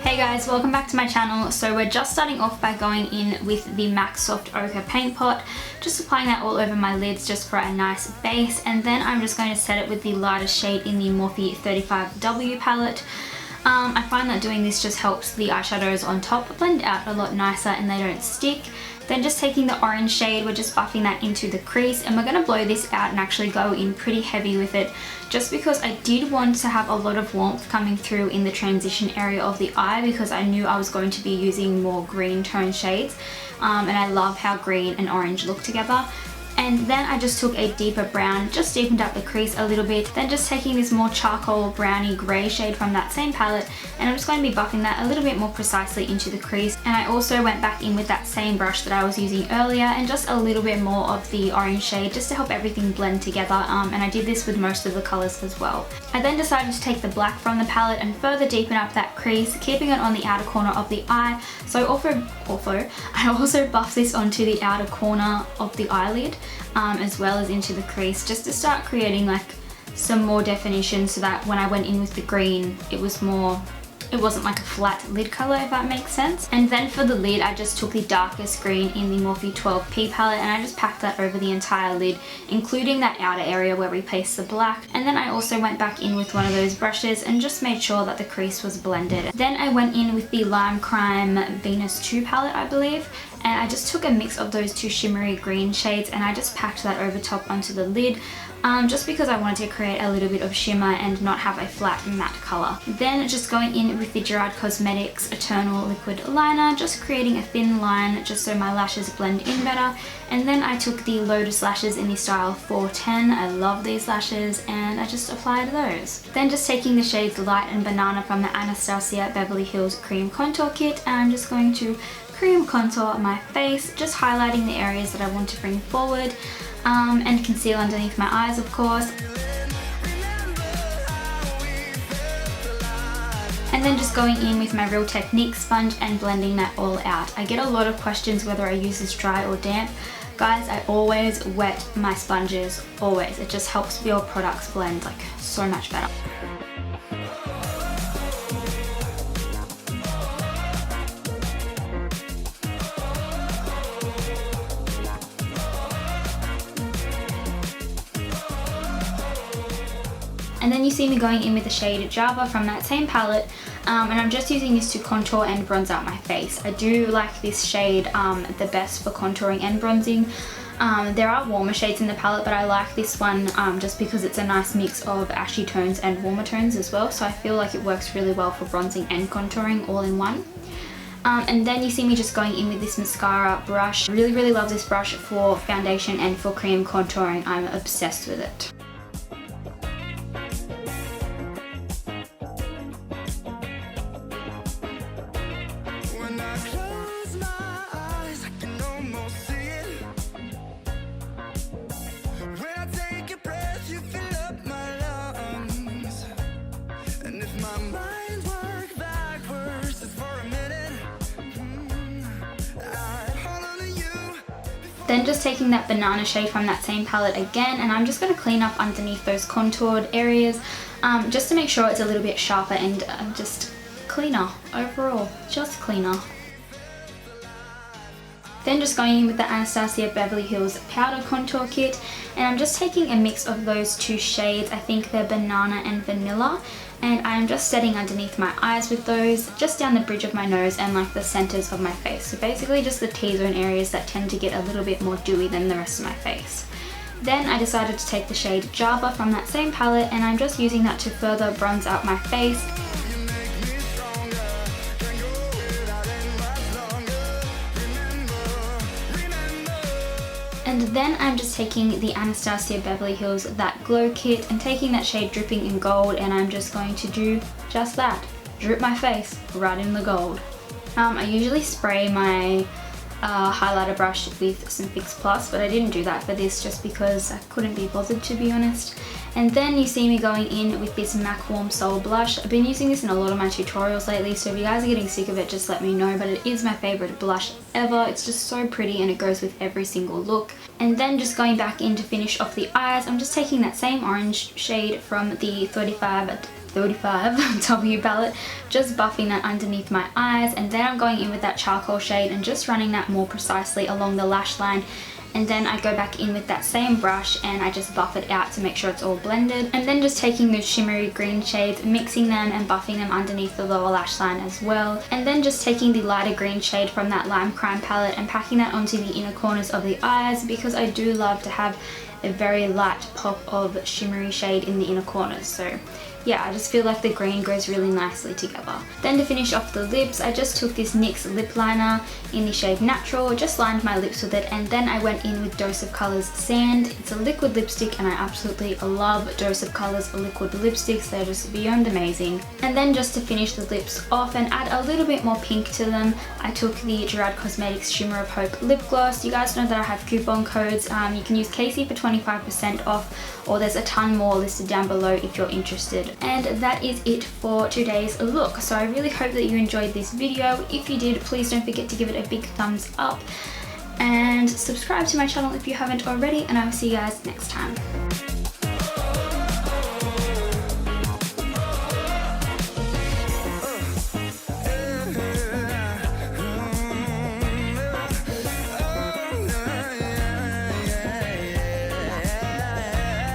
Hey guys, welcome back to my channel. So we're just starting off by going in with the MAC Soft Ochre paint pot, just applying that all over my lids just for a nice base, and then I'm just going to set it with the lightest shade in the Morphe 35W palette. I find that doing this just helps the eyeshadows on top blend out a lot nicer and they don't stick. Then just taking the orange shade, we're just buffing that into the crease, and we're going to blow this out and actually go in pretty heavy with it, just because I did want to have a lot of warmth coming through in the transition area of the eye, because I knew I was going to be using more green tone shades, and I love how green and orange look together. And then I just took a deeper brown, just deepened up the crease a little bit, then just taking this more charcoal browny grey shade from that same palette, and I'm just going to be buffing that a little bit more precisely into the crease. And I also went back in with that same brush that I was using earlier and just a little bit more of the orange shade just to help everything blend together, and I did this with most of the colours as well. I then decided to take the black from the palette and further deepen up that crease, keeping it on the outer corner of the eye. So I also buffed this onto the outer corner of the eyelid, as well as into the crease, just to start creating like some more definition, so that when I went in with the green it wasn't like a flat lid color, if that makes sense. And then for the lid, I just took the darkest green in the Morphe 12P palette and I just packed that over the entire lid, including that outer area where we placed the black. And then I also went back in with one of those brushes and just made sure that the crease was blended. Then I went in with the Lime Crime Venus 2 palette, I believe, and I just took a mix of those two shimmery green shades and I just packed that over top onto the lid, just because I wanted to create a little bit of shimmer and not have a flat matte color. Then just going in with the Gerard Cosmetics Eternal Liquid Liner, just creating a thin line just so my lashes blend in better. And then I took the Lotus lashes in the style 410. I love these lashes, and I just applied those. Then just taking the shades Light and Banana from the Anastasia Beverly Hills Cream Contour Kit, and I'm just going to cream contour my face, just highlighting the areas that I want to bring forward, and conceal underneath my eyes, of course. And then just going in with my Real Technique sponge and blending that all out. I get a lot of questions whether I use this dry or damp. Guys, I always wet my sponges, always. It just helps your products blend like so much better. And then you see me going in with the shade Java from that same palette, and I'm just using this to contour and bronze out my face. I do like this shade the best for contouring and bronzing. There are warmer shades in the palette, but I like this one just because it's a nice mix of ashy tones and warmer tones as well, so I feel like it works really well for bronzing and contouring all in one. And then you see me just going in with this mascara brush. I really love this brush for foundation and for cream contouring. I'm obsessed with it. Then just taking that banana shade from that same palette again, and I'm just going to clean up underneath those contoured areas, just to make sure it's a little bit sharper and just cleaner overall, just cleaner. Then just going in with the Anastasia Beverly Hills Powder Contour Kit, and I'm just taking a mix of those two shades. I think they're Banana and Vanilla, and I'm just setting underneath my eyes with those, just down the bridge of my nose and like the centers of my face. So basically just the T-zone areas that tend to get a little bit more dewy than the rest of my face. Then I decided to take the shade Java from that same palette, and I'm just using that to further bronze out my face. And then I'm just taking the Anastasia Beverly Hills That Glow Kit and taking that shade Dripping in Gold, and I'm just going to do just that. Drip my face right in the gold. I usually spray my highlighter brush with some Fix Plus, but I didn't do that for this just because I couldn't be bothered, to be honest. And then you see me going in with this MAC Warm Soul blush. I've been using this in a lot of my tutorials lately, so if you guys are getting sick of it, just let me know, but it is my favorite blush ever. It's just so pretty and it goes with every single look. And then just going back in to finish off the eyes, I'm just taking that same orange shade from the 35 W palette, just buffing that underneath my eyes, and then I'm going in with that charcoal shade and just running that more precisely along the lash line. And then I go back in with that same brush and I just buff it out to make sure it's all blended. And then just taking those shimmery green shades, mixing them and buffing them underneath the lower lash line as well. And then just taking the lighter green shade from that Lime Crime palette and packing that onto the inner corners of the eyes, because I do love to have a very light pop of shimmery shade in the inner corners. So yeah, I just feel like the green goes really nicely together. Then to finish off the lips, I just took this NYX lip liner in the shade Natural, just lined my lips with it, and then I went in with Dose of Colours Sand. It's a liquid lipstick and I absolutely love Dose of Colours liquid lipsticks. They're just beyond amazing. And then just to finish the lips off and add a little bit more pink to them, I took the Gerard Cosmetics Shimmer of Hope lip gloss. You guys know that I have coupon codes. You can use Casey for 25% off, or there's a ton more listed down below if you're interested. And that is it for today's look. So I really hope that you enjoyed this video. If you did, please don't forget to give it a big thumbs up and subscribe to my channel if you haven't already, and I will see you guys next time.